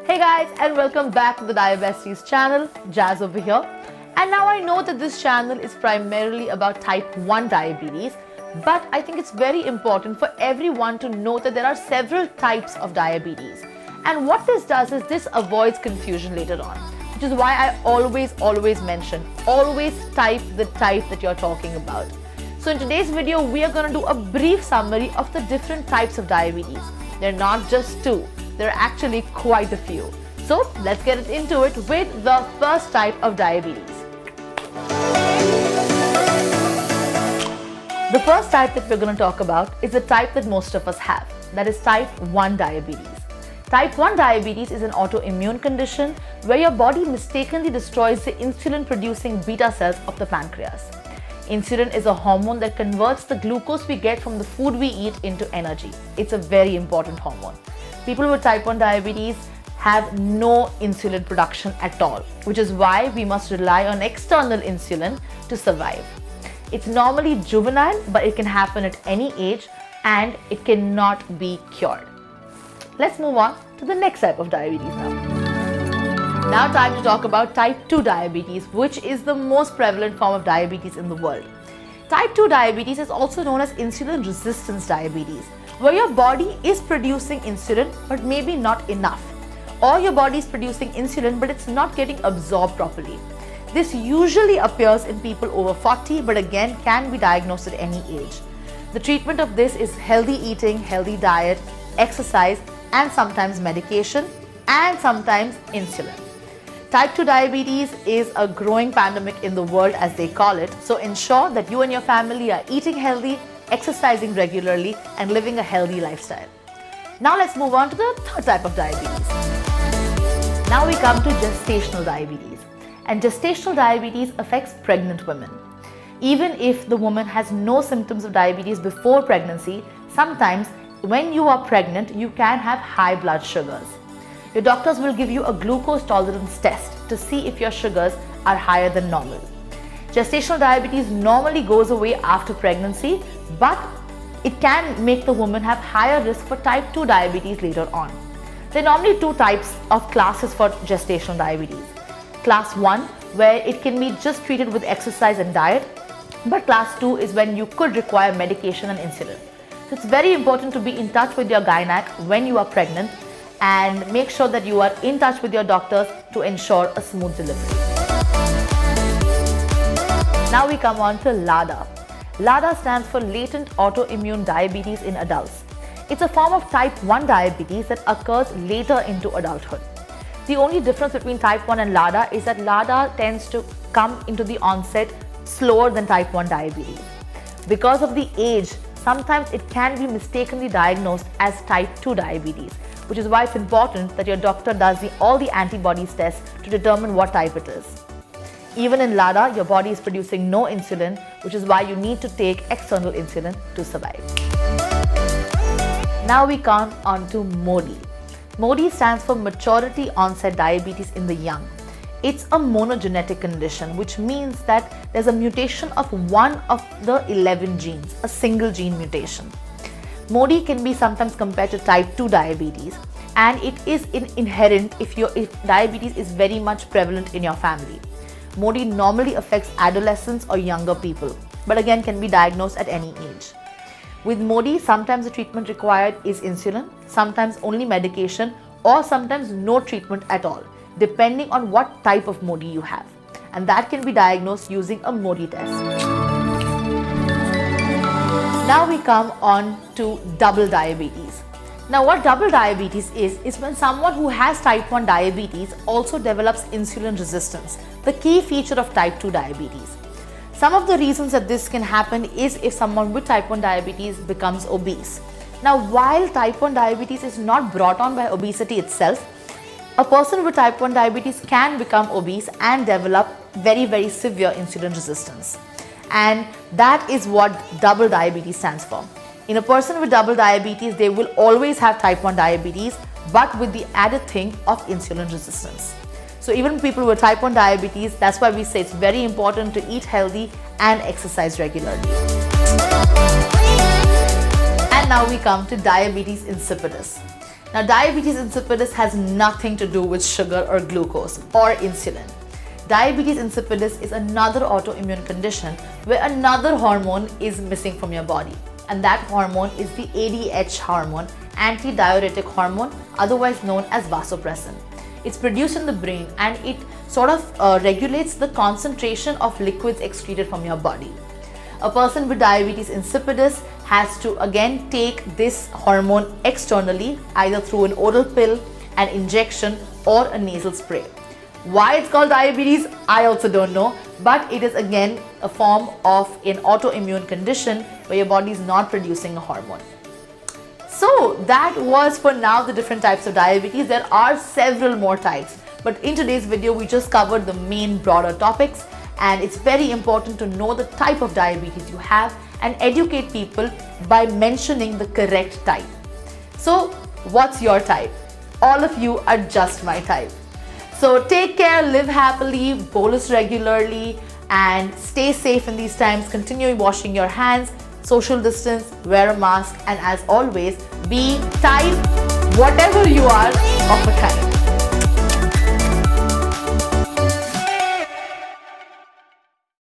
Hey guys, and welcome back to the Diabesties channel. Jazz over here. And now I know that this channel is primarily about type 1 diabetes, but I think it's very important for everyone to know that there are several types of diabetes. And what this does is this avoids confusion later on, which is why I always mention, always type the type that you're talking about. So in today's video, we are going to do a brief summary of the different types of diabetes. They're not just two. There are actually quite a few. So let's get into it with the first type of diabetes. The first type that we're going to talk about is the type that most of us have, that is type 1 diabetes. Type 1 diabetes is an autoimmune condition where your body mistakenly destroys the insulin-producing beta cells of the pancreas. Insulin is a hormone that converts the glucose we get from the food we eat into energy. It's a very important hormone. People with type 1 diabetes have no insulin production at all, which is why we must rely on external insulin to survive. It's normally juvenile, but it can happen at any age and it cannot be cured. Let's move on to the next type of diabetes now. Now time to talk about type 2 diabetes, which is the most prevalent form of diabetes in the world. Type 2 diabetes is also known as insulin resistance diabetes, where your body is producing insulin but maybe not enough, or your body is producing insulin but it's not getting absorbed properly. This usually appears in people over 40 but again can be diagnosed at any age. The treatment of this is healthy eating, healthy diet, exercise, and sometimes medication, and sometimes insulin. Type 2 diabetes is a growing pandemic in the world, as they call it, so ensure that you and your family are eating healthy, exercising regularly, and living a healthy lifestyle. Now let's move on to the third type of diabetes. Now we come to gestational diabetes. And gestational diabetes affects pregnant women. Even if the woman has no symptoms of diabetes before pregnancy, sometimes when you are pregnant, you can have high blood sugars. Your doctors will give you a glucose tolerance test to see if your sugars are higher than normal. Gestational diabetes normally goes away after pregnancy, but it can make the woman have higher risk for type 2 diabetes later on. There are normally two types of classes for gestational diabetes. Class 1, where it can be just treated with exercise and diet, but class 2 is when you could require medication and insulin. So it's very important to be in touch with your gynec when you are pregnant and make sure that you are in touch with your doctors to ensure a smooth delivery. Now we come on to LADA. LADA stands for latent autoimmune diabetes in adults. It's a form of type 1 diabetes that occurs later into adulthood. The only difference between type 1 and LADA is that LADA tends to come into the onset slower than type 1 diabetes. Because of the age, sometimes it can be mistakenly diagnosed as type 2 diabetes, which is why it's important that your doctor does all the antibodies tests to determine what type it is. Even in LADA, your body is producing no insulin, which is why you need to take external insulin to survive. Now we come on to MODY. MODY stands for maturity onset diabetes in the young. It's a monogenetic condition, which means that there's a mutation of one of the 11 genes, a single gene mutation. MODY can be sometimes compared to type 2 diabetes, and it is inherent if diabetes is very much prevalent in your family. MODY normally affects adolescents or younger people, but again can be diagnosed at any age. With MODY, sometimes the treatment required is insulin, sometimes only medication, or sometimes no treatment at all, depending on what type of MODY you have. And that can be diagnosed using a MODY test. Now we come on to double diabetes. Now what double diabetes is when someone who has type 1 diabetes also develops insulin resistance, the key feature of type 2 diabetes. Some of the reasons that this can happen is if someone with type 1 diabetes becomes obese. Now, while type 1 diabetes is not brought on by obesity itself, a person with type 1 diabetes can become obese and develop very severe insulin resistance. And that is what double diabetes stands for. In a person with double diabetes, they will always have type 1 diabetes, but with the added thing of insulin resistance. So even people with type 1 diabetes, that's why we say it's very important to eat healthy and exercise regularly. And now we come to diabetes insipidus. Now, diabetes insipidus has nothing to do with sugar or glucose or insulin. Diabetes insipidus is another autoimmune condition where another hormone is missing from your body, and that hormone is the ADH hormone, antidiuretic hormone, otherwise known as vasopressin. It's produced in the brain and it sort of regulates the concentration of liquids excreted from your body. A person with diabetes insipidus has to again take this hormone externally, either through an oral pill, an injection, or a nasal spray. Why it's called diabetes, I also don't know, but it is again a form of an autoimmune condition where your body is not producing a hormone. So that was for now the different types of diabetes. There are several more types, but in today's video we just covered the main broader topics, and it's very important to know the type of diabetes you have and educate people by mentioning the correct type. So what's your type? All of you are just my type. So take care, live happily, bolus regularly, and stay safe in these times. Continue washing your hands, social distance, wear a mask, and as always, be type whatever you are of a kind.